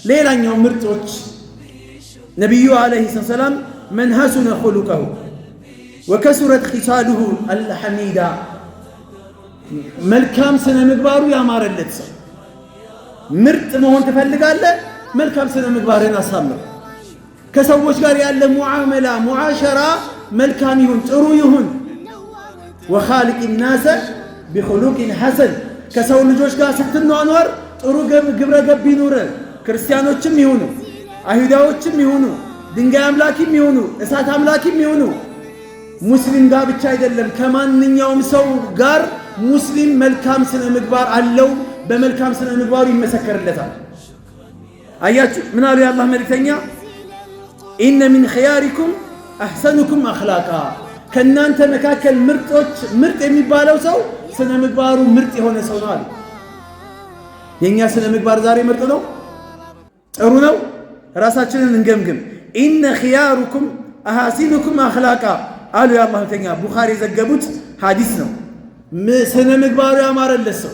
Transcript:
ሌላኛው ምርጦች ነቢዩ ዓለይሂ ሰላም መን ሐሱነ ኹሉቀሁ ወከሱረት ኺሳሉሁ አልሐሚዳ መልካም ስነ ምግባሩ ያማረለት ሰው ምርጥ መሆን ትፈልጋለህ? መልካም ስነ ምግባርን አሳምር። ከሰዎች ጋር ያለ ሙዓመላ ሙዓሸራ መልካም ይሁን፣ ጥሩ ይሁን። ወኻሊቅ ናሰ ቢኹሉቂን ሐሰን ከሰው ልጆች ጋር ስትኗኗር ጥሩ ግብረ ገብ ይኑር። ክርስቲያኖችም ይሁኑ፣ አይሁዳዎችም ይሁኑ፣ ድንጋይ አምላኪም ይሁኑ፣ እሳት አምላኪም ይሁኑ፣ ሙስሊም ጋር ብቻ አይደለም፣ ከማንኛውም ሰው ጋር ሙስሊም መልካም ስነ ምግባር አለው። በመልካም ስነ ምግባሩ ይመሰከርለታል። አያችሁ ምን አሉ የአላህ መልእክተኛ? ኢነ ሚን ኺያሪኩም አሕሰኑኩም አኽላቃ ከእናንተ መካከል ምርጥ የሚባለው ሰው ስነ ምግባሩ ምርጥ የሆነ ሰው ነው አሉ። የእኛ ስነ ምግባር ዛሬ ምርጥ ነው? ጥሩ ነው? ራሳችንን እንገምግም። ኢነ ኺያሩኩም አሐሲኑኩም አኽላቃ አሉ የአላህ መልእክተኛ። ቡኻሪ የዘገቡት ሐዲስ ነው። ስነ ምግባሩ ያማረለት ሰው